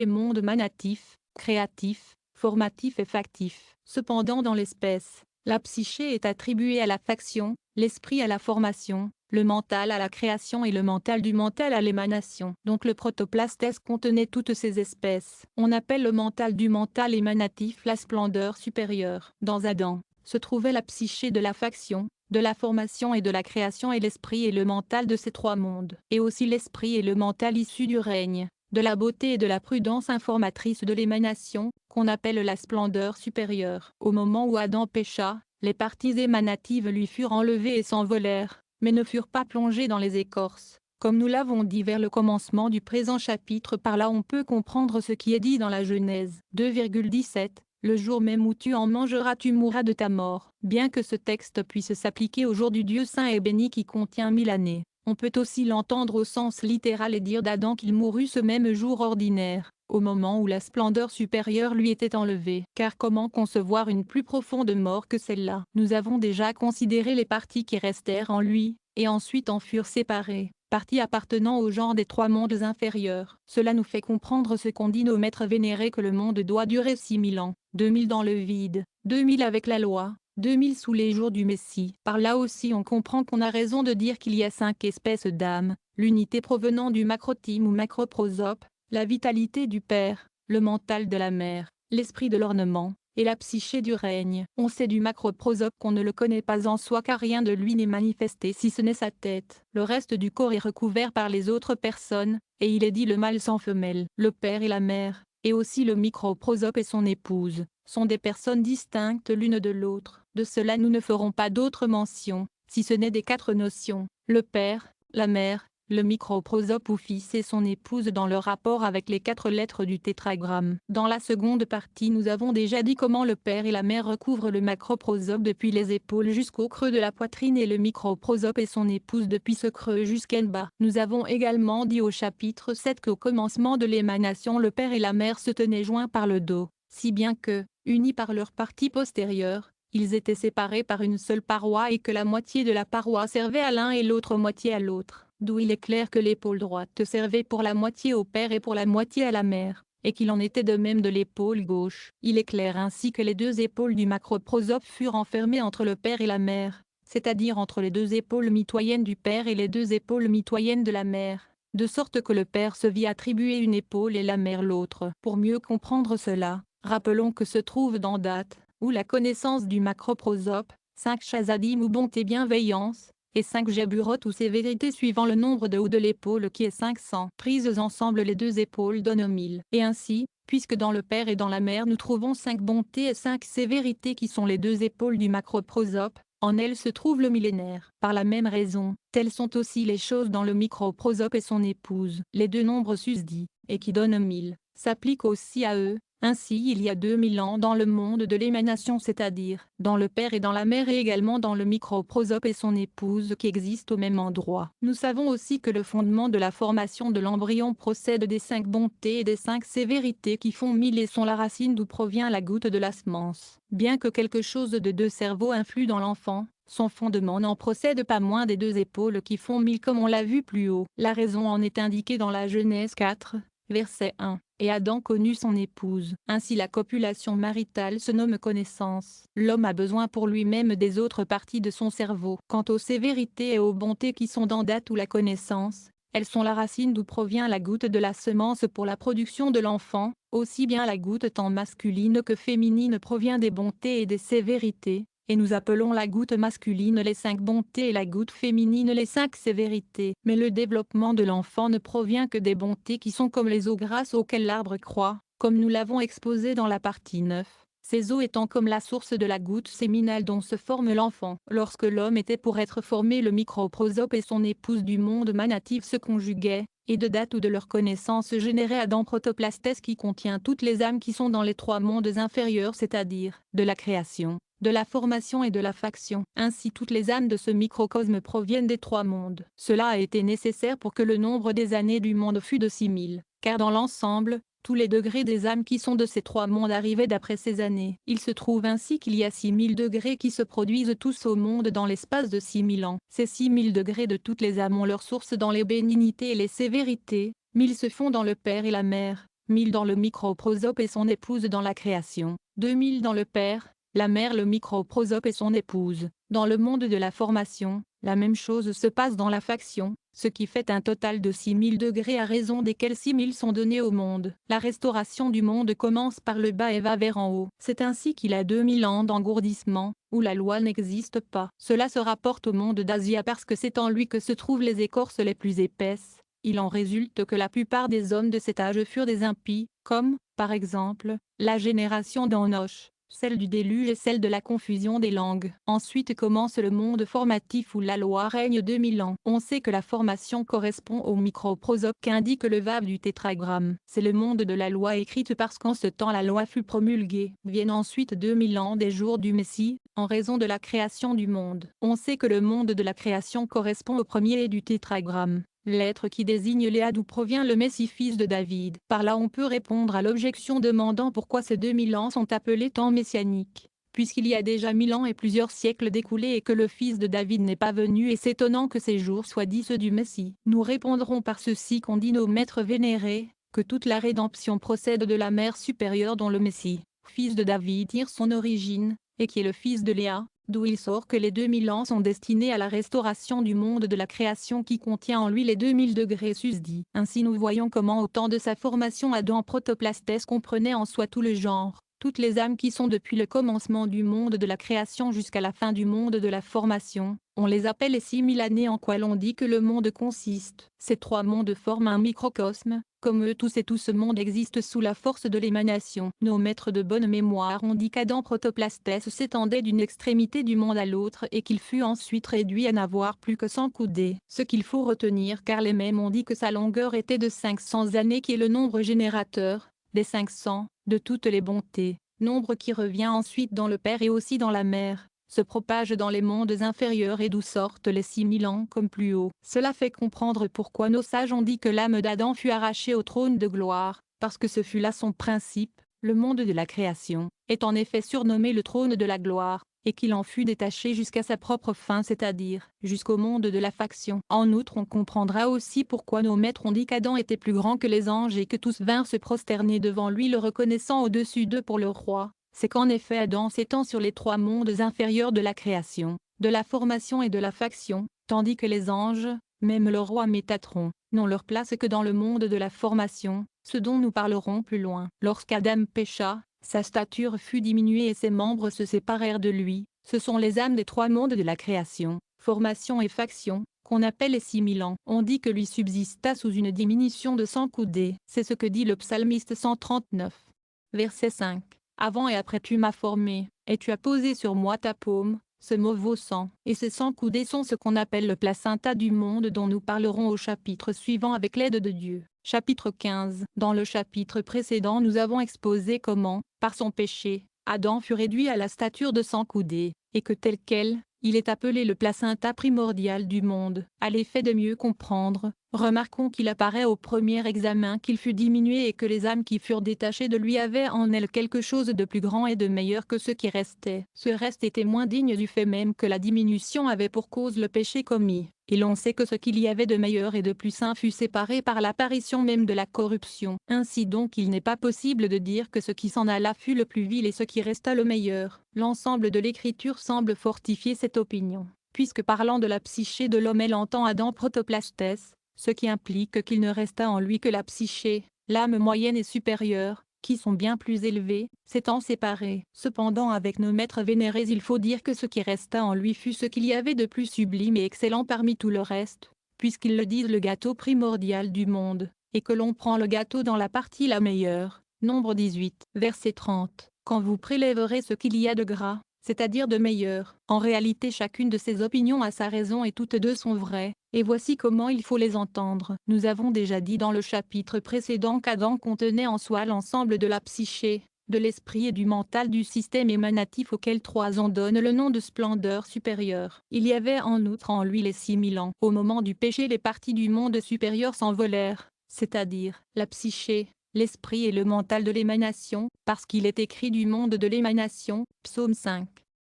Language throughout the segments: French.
et monde manatif, créatif, formatif et factif. Cependant dans l'espèce, la psyché est attribuée à la faction, l'esprit à la formation, le mental à la création et le mental du mental à l'émanation. Donc le protoplastes contenait toutes ces espèces. On appelle le mental du mental émanatif la splendeur supérieure. Dans Adam, se trouvait la psyché de la faction, de la formation et de la création et l'esprit et le mental de ces trois mondes. Et aussi l'esprit et le mental issus du règne, de la beauté et de la prudence informatrice de l'émanation, qu'on appelle la splendeur supérieure. Au moment où Adam pécha, les parties émanatives lui furent enlevées et s'envolèrent, mais ne furent pas plongées dans les écorces. Comme nous l'avons dit vers le commencement du présent chapitre, par là on peut comprendre ce qui est dit dans la Genèse 2,17. Le jour même où tu en mangeras tu mourras de ta mort. Bien que ce texte puisse s'appliquer au jour du Dieu saint et béni qui contient 1000 années, on peut aussi l'entendre au sens littéral et dire d'Adam qu'il mourut ce même jour ordinaire, au moment où la splendeur supérieure lui était enlevée. Car comment concevoir une plus profonde mort que celle-là? Nous avons déjà considéré les parties qui restèrent en lui, et ensuite en furent séparées, parties appartenant au genre des trois mondes inférieurs. Cela nous fait comprendre ce qu'ont dit nos maîtres vénérés, que le monde doit durer 6000 ans, 2000 dans le vide, 2000 avec la loi, 2000 sous les jours du Messie. Par là aussi on comprend qu'on a raison de dire qu'il y a 5 espèces d'âmes, l'unité provenant du macrotime ou macroprosope, la vitalité du Père, le mental de la Mère, l'esprit de l'ornement, et la psyché du règne. On sait du macroprosope qu'on ne le connaît pas en soi car rien de lui n'est manifesté si ce n'est sa tête. Le reste du corps est recouvert par les autres personnes, et il est dit le mâle sans femelle. Le Père et la Mère, et aussi le microprosope et son épouse, sont des personnes distinctes l'une de l'autre. De cela nous ne ferons pas d'autre mention, si ce n'est des 4 notions, le Père, la Mère, le microprosope ou fils et son épouse dans leur rapport avec les 4 lettres du tétragramme. Dans la seconde partie nous avons déjà dit comment le Père et la Mère recouvrent le macroprosope depuis les épaules jusqu'au creux de la poitrine et le microprosope et son épouse depuis ce creux jusqu'en bas. Nous avons également dit au chapitre 7 qu'au commencement de l'émanation le Père et la Mère se tenaient joints par le dos, si bien que, unis par leur partie postérieure, ils étaient séparés par une seule paroi et que la moitié de la paroi servait à l'un et l'autre moitié à l'autre. D'où il est clair que l'épaule droite servait pour la moitié au Père et pour la moitié à la Mère, et qu'il en était de même de l'épaule gauche. Il est clair ainsi que les 2 épaules du macroprosope furent enfermées entre le Père et la Mère, c'est-à-dire entre les 2 épaules mitoyennes du Père et les 2 épaules mitoyennes de la Mère, de sorte que le Père se vit attribuer une épaule et la Mère l'autre. Pour mieux comprendre cela, rappelons que se trouve dans Date, où la connaissance du macroprosope, 5 chasadim ou bonté bienveillance, et 5 Jéburot ou sévérité suivant le nombre de haut de l'épaule qui est 500. Prises ensemble les 2 épaules donnent 1000. Et ainsi, puisque dans le Père et dans la Mère nous trouvons 5 bontés et 5 sévérités qui sont les 2 épaules du macroprosope, en elles se trouve le millénaire. Par la même raison, telles sont aussi les choses dans le microprosope et son épouse. Les 2 nombres susdits, et qui donnent 1000, s'appliquent aussi à eux. Ainsi il y a 2000 ans dans le monde de l'émanation, c'est-à-dire dans le Père et dans la Mère et également dans le microprosope et son épouse qui existent au même endroit. Nous savons aussi que le fondement de la formation de l'embryon procède des 5 bontés et des 5 sévérités qui font 1000 et sont la racine d'où provient la goutte de la semence. Bien que quelque chose de 2 cerveaux influe dans l'enfant, son fondement n'en procède pas moins des 2 épaules qui font 1000 comme on l'a vu plus haut. La raison en est indiquée dans la Genèse 4, verset 1. Et Adam connut son épouse. Ainsi la copulation maritale se nomme connaissance. L'homme a besoin pour lui-même des autres parties de son cerveau. Quant aux sévérités et aux bontés qui sont dans Date ou la connaissance, elles sont la racine d'où provient la goutte de la semence pour la production de l'enfant, aussi bien la goutte tant masculine que féminine provient des bontés et des sévérités, et nous appelons la goutte masculine les 5 bontés et la goutte féminine les 5 sévérités. Mais le développement de l'enfant ne provient que des bontés qui sont comme les eaux grasses auxquelles l'arbre croît, comme nous l'avons exposé dans la partie 9. Ces eaux étant comme la source de la goutte séminale dont se forme l'enfant. Lorsque l'homme était pour être formé, le microprosope et son épouse du monde manatif se conjuguaient, et de Date ou de leur connaissance générait Adam protoplastes qui contient toutes les âmes qui sont dans les 3 mondes inférieurs, c'est-à-dire de la création, de la formation et de la faction. Ainsi toutes les âmes de ce microcosme proviennent des 3 mondes. Cela a été nécessaire pour que le nombre des années du monde fût de 6000, car dans l'ensemble, tous les degrés des âmes qui sont de ces 3 mondes arrivaient d'après ces années. Il se trouve ainsi qu'il y a 6000 degrés qui se produisent tous au monde dans l'espace de 6000 ans. Ces 6000 degrés de toutes les âmes ont leur source dans les bénignités et les sévérités. 1000 se font dans le Père et la Mère, 1000 dans le microprosope et son épouse dans la création, 2000 dans le Père, la Mère, le microprosope et son épouse. Dans le monde de la formation, la même chose se passe dans la faction, ce qui fait un total de 6000 degrés à raison desquels 6000 sont donnés au monde. La restauration du monde commence par le bas et va vers en haut. C'est ainsi qu'il a 2000 ans d'engourdissement, où la loi n'existe pas. Cela se rapporte au monde d'Asia parce que c'est en lui que se trouvent les écorces les plus épaisses. Il en résulte que la plupart des hommes de cet âge furent des impies, comme, par exemple, la génération d'Enoch, celle du déluge et celle de la confusion des langues. Ensuite commence le monde formatif où la loi règne 2000 ans. On sait que la formation correspond au microprosope qu'indique le vave du tétragramme. C'est le monde de la loi écrite parce qu'en ce temps la loi fut promulguée. Viennent ensuite 2000 ans des jours du Messie, en raison de la création du monde. On sait que le monde de la création correspond au premier du tétragramme. L'être qui désigne Léa d'où provient le Messie fils de David. Par là on peut répondre à l'objection demandant pourquoi ces 2000 ans sont appelés temps messianiques. Puisqu'il y a déjà 1000 ans et plusieurs siècles d'écoulés et que le fils de David n'est pas venu et c'est étonnant que ces jours soient dits ceux du Messie. Nous répondrons par ceci qu'ont dit nos maîtres vénérés, que toute la rédemption procède de la mère supérieure dont le Messie, fils de David, tire son origine, et qui est le fils de Léa, d'où il sort que les 2000 ans sont destinés à la restauration du monde de la création qui contient en lui les 2000 degrés susdits. Ainsi nous voyons comment au temps de sa formation Adam Protoplastes comprenait en soi tout le genre, toutes les âmes qui sont depuis le commencement du monde de la création jusqu'à la fin du monde de la formation. On les appelle les 6000 années en quoi l'on dit que le monde consiste. Ces trois mondes forment un microcosme. Comme eux tous et tout ce monde existe sous la force de l'émanation. Nos maîtres de bonne mémoire ont dit qu'Adam Protoplastes s'étendait d'une extrémité du monde à l'autre et qu'il fut ensuite réduit à n'avoir plus que 100 coudées. Ce qu'il faut retenir car les mêmes ont dit que sa longueur était de 500 années qui est le nombre générateur, des 500, de toutes les bontés, nombre qui revient ensuite dans le Père et aussi dans la Mère, se propage dans les mondes inférieurs et d'où sortent les 6000 ans comme plus haut. Cela fait comprendre pourquoi nos sages ont dit que l'âme d'Adam fut arrachée au trône de gloire, parce que ce fut là son principe. Le monde de la création est en effet surnommé le trône de la gloire, et qu'il en fut détaché jusqu'à sa propre fin, c'est-à-dire jusqu'au monde de la faction. En outre, on comprendra aussi pourquoi nos maîtres ont dit qu'Adam était plus grand que les anges et que tous vinrent se prosterner devant lui le reconnaissant au-dessus d'eux pour le roi. C'est qu'en effet Adam s'étend sur les trois mondes inférieurs de la création, de la formation et de la faction, tandis que les anges, même le roi Métatron, n'ont leur place que dans le monde de la formation, ce dont nous parlerons plus loin. Lorsqu'Adam pécha, sa stature fut diminuée et ses membres se séparèrent de lui. Ce sont les âmes des trois mondes de la création, formation et faction, qu'on appelle les 6000 ans. On dit que lui subsista sous une diminution de 100 coudées. C'est ce que dit le psalmiste 139. Verset 5. Avant et après tu m'as formé, et tu as posé sur moi ta paume. Ce mot vaut 100, et ces 100 coudées sont ce qu'on appelle le placenta du monde dont nous parlerons au chapitre suivant avec l'aide de Dieu. Chapitre 15. Dans le chapitre précédent nous avons exposé comment, par son péché, Adam fut réduit à la stature de 100 coudées, et que tel quel, il est appelé le placenta primordial du monde. À l'effet de mieux comprendre, remarquons qu'il apparaît au premier examen qu'il fut diminué et que les âmes qui furent détachées de lui avaient en elles quelque chose de plus grand et de meilleur que ce qui restait. Ce reste était moins digne du fait même que la diminution avait pour cause le péché commis. Et l'on sait que ce qu'il y avait de meilleur et de plus saint fut séparé par l'apparition même de la corruption. Ainsi donc il n'est pas possible de dire que ce qui s'en alla fut le plus vil et ce qui resta le meilleur. L'ensemble de l'écriture semble fortifier cette opinion, puisque parlant de la psyché de l'homme elle entend Adam Protoplastes, ce qui implique qu'il ne resta en lui que la psyché, l'âme moyenne et supérieure, qui sont bien plus élevés, s'étant séparés. Cependant avec nos maîtres vénérés il faut dire que ce qui resta en lui fut ce qu'il y avait de plus sublime et excellent parmi tout le reste, puisqu'ils le disent le gâteau primordial du monde, et que l'on prend le gâteau dans la partie la meilleure. Nombre 18, verset 30. Quand vous prélèverez ce qu'il y a de gras, c'est-à-dire de meilleur. En réalité chacune de ces opinions a sa raison et toutes deux sont vraies, et voici comment il faut les entendre. Nous avons déjà dit dans le chapitre précédent qu'Adam contenait en soi l'ensemble de la psyché, de l'esprit et du mental du système émanatif auquel trois ans donnent le nom de splendeur supérieure. Il y avait en outre en lui les 6000 ans. Au moment du péché les parties du monde supérieur s'envolèrent, c'est-à-dire la psyché, l'esprit et le mental de l'émanation, parce qu'il est écrit du monde de l'émanation, psaume 5.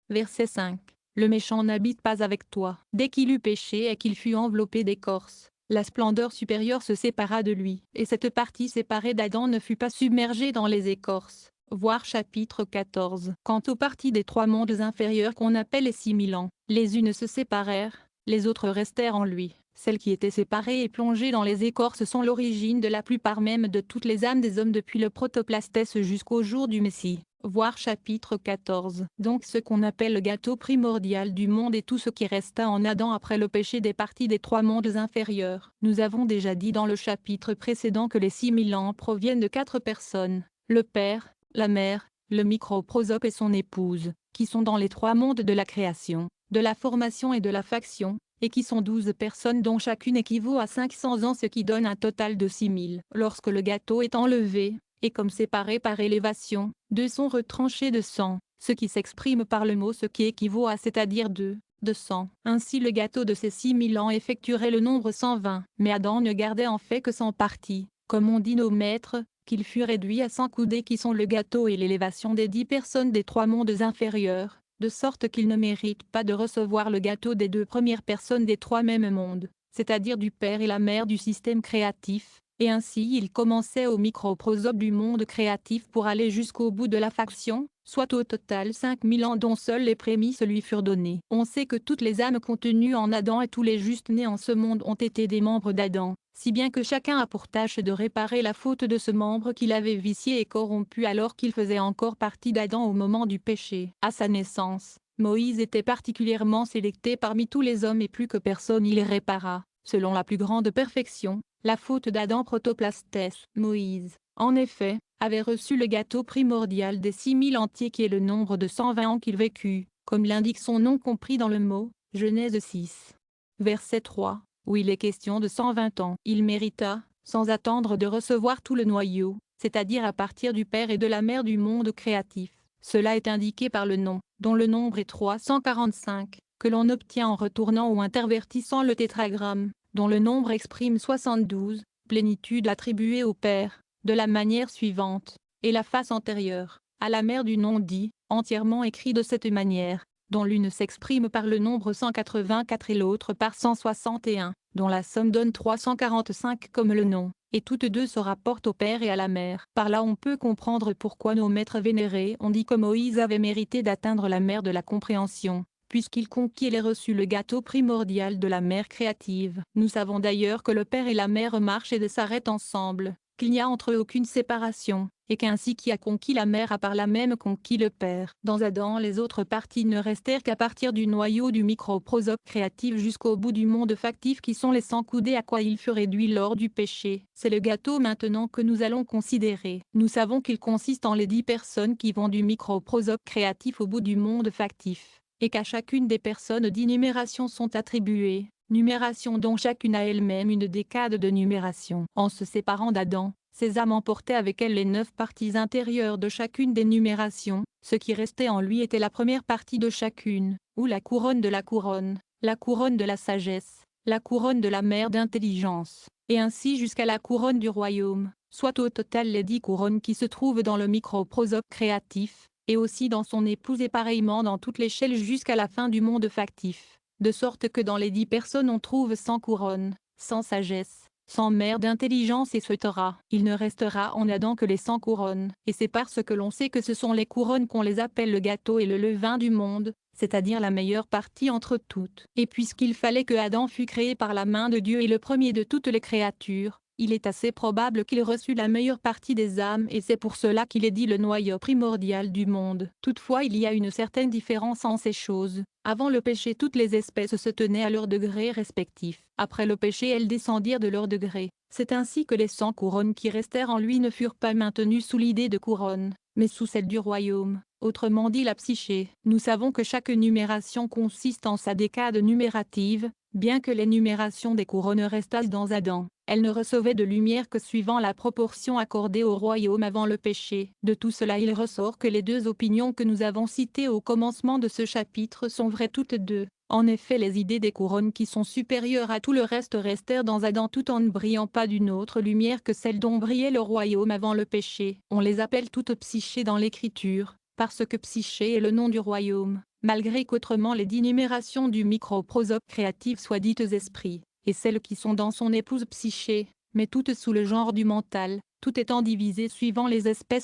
Verset 5. Le méchant n'habite pas avec toi. Dès qu'il eut péché et qu'il fut enveloppé d'écorce, la splendeur supérieure se sépara de lui, et cette partie séparée d'Adam ne fut pas submergée dans les écorces. Voir chapitre 14. Quant aux parties des trois mondes inférieurs qu'on appelle les 6000 ans, les unes se séparèrent, les autres restèrent en lui. Celles qui étaient séparées et plongées dans les écorces sont l'origine de la plupart même de toutes les âmes des hommes depuis le protoplastes jusqu'au jour du Messie. Voir chapitre 14. Donc ce qu'on appelle le gâteau primordial du monde et tout ce qui resta en Adam après le péché des parties des trois mondes inférieurs. Nous avons déjà dit dans le chapitre précédent que les 6000 ans proviennent de 4 personnes, le Père, la Mère, le microprosope et son épouse, qui sont dans les trois mondes de la création, de la formation et de la faction, et qui sont 12 personnes dont chacune équivaut à 500 ans, ce qui donne un total de 6000. Lorsque le gâteau est enlevé, et comme séparé par élévation, deux sont retranchés de 100, ce qui s'exprime par le mot ce qui équivaut à c'est-à-dire de 100. Ainsi le gâteau de ces 6000 ans effectuerait le nombre 120. Mais Adam ne gardait en fait que 100 parties, comme ont dit nos maîtres, qu'il fut réduit à 100 coudées qui sont le gâteau et l'élévation des 10 personnes des trois mondes inférieurs, de sorte qu'il ne mérite pas de recevoir le gâteau des 2 premières personnes des 3 mêmes mondes, c'est-à-dire du Père et la Mère du système créatif, et ainsi il commençait au microprosope du monde créatif pour aller jusqu'au bout de la faction, soit au total 5000 ans dont seuls les prémices lui furent données. On sait que toutes les âmes contenues en Adam et tous les justes nés en ce monde ont été des membres d'Adam, si bien que chacun a pour tâche de réparer la faute de ce membre qu'il avait vicié et corrompu alors qu'il faisait encore partie d'Adam au moment du péché. À sa naissance, Moïse était particulièrement sélecté parmi tous les hommes et plus que personne il répara, selon la plus grande perfection, la faute d'Adam protoplastes. Moïse, en effet, avait reçu le gâteau primordial des 6000 entiers qui est le nombre de 120 ans qu'il vécut, comme l'indique son nom compris dans le mot, Genèse 6. Verset 3, où il est question de 120 ans. Il mérita, sans attendre de recevoir tout le noyau, c'est-à-dire à partir du Père et de la Mère du monde créatif. Cela est indiqué par le nom, dont le nombre est 345, que l'on obtient en retournant ou intervertissant le tétragramme, dont le nombre exprime 72, plénitude attribuée au Père, de la manière suivante, et la face antérieure, à la mère du nom dit, entièrement écrit de cette manière, dont l'une s'exprime par le nombre 184 et l'autre par 161, dont la somme donne 345 comme le nom, et toutes deux se rapportent au Père et à la Mère. Par là on peut comprendre pourquoi nos maîtres vénérés ont dit que Moïse avait mérité d'atteindre la mer de la compréhension, puisqu'il conquit et reçut le gâteau primordial de la mère créative. Nous savons d'ailleurs que le Père et la Mère marchent et s'arrêtent ensemble, qu'il n'y a entre eux aucune séparation, et qu'ainsi qui a conquis la mère a par là même conquis le Père. Dans Adam les autres parties ne restèrent qu'à partir du noyau du microprosope créatif jusqu'au bout du monde factif qui sont les 100 coudées à quoi il fut réduit lors du péché. C'est le gâteau maintenant que nous allons considérer. Nous savons qu'il consiste en les 10 personnes qui vont du microprosope créatif au bout du monde factif, et qu'à chacune des personnes 10 numérations sont attribuées, numérations dont chacune a elle-même une décade de numération. En se séparant d'Adam, ces âmes emportaient avec elles les 9 parties intérieures de chacune des numérations, ce qui restait en lui était la première partie de chacune, ou la couronne de la sagesse, la couronne de la mère d'intelligence, et ainsi jusqu'à la couronne du royaume, soit au total les 10 couronnes qui se trouvent dans le microprosope créatif, et aussi dans son épouse et pareillement dans toute l'échelle jusqu'à la fin du monde factif, de sorte que dans les 10 personnes on trouve 100 couronnes, 100 sagesse, 100 mère d'intelligence et etc. Il ne restera en Adam que les 100 couronnes, et c'est parce que l'on sait que ce sont les couronnes qu'on les appelle le gâteau et le levain du monde, c'est-à-dire la meilleure partie entre toutes. Et puisqu'il fallait que Adam fût créé par la main de Dieu et le premier de toutes les créatures, il est assez probable qu'il reçut la meilleure partie des âmes et c'est pour cela qu'il est dit le noyau primordial du monde. Toutefois il y a une certaine différence en ces choses. Avant le péché toutes les espèces se tenaient à leur degré respectif. Après le péché elles descendirent de leur degré. C'est ainsi que les 100 couronnes qui restèrent en lui ne furent pas maintenues sous l'idée de couronne, mais sous celle du royaume, autrement dit la psyché. Nous savons que chaque numération consiste en sa décade numérative, bien que les numérations des couronnes restassent dans Adam. Elle ne recevait de lumière que suivant la proportion accordée au royaume avant le péché. De tout cela il ressort que les 2 opinions que nous avons citées au commencement de ce chapitre sont vraies toutes deux. En effet les idées des couronnes qui sont supérieures à tout le reste restèrent dans Adam tout en ne brillant pas d'une autre lumière que celle dont brillait le royaume avant le péché. On les appelle toutes psyché dans l'écriture, parce que psyché est le nom du royaume, malgré qu'autrement les 10 numérations du microprosope créatif soient dites esprits. et celles qui sont dans son épouse psyché, mais toutes sous le genre du mental, tout étant divisé suivant les espèces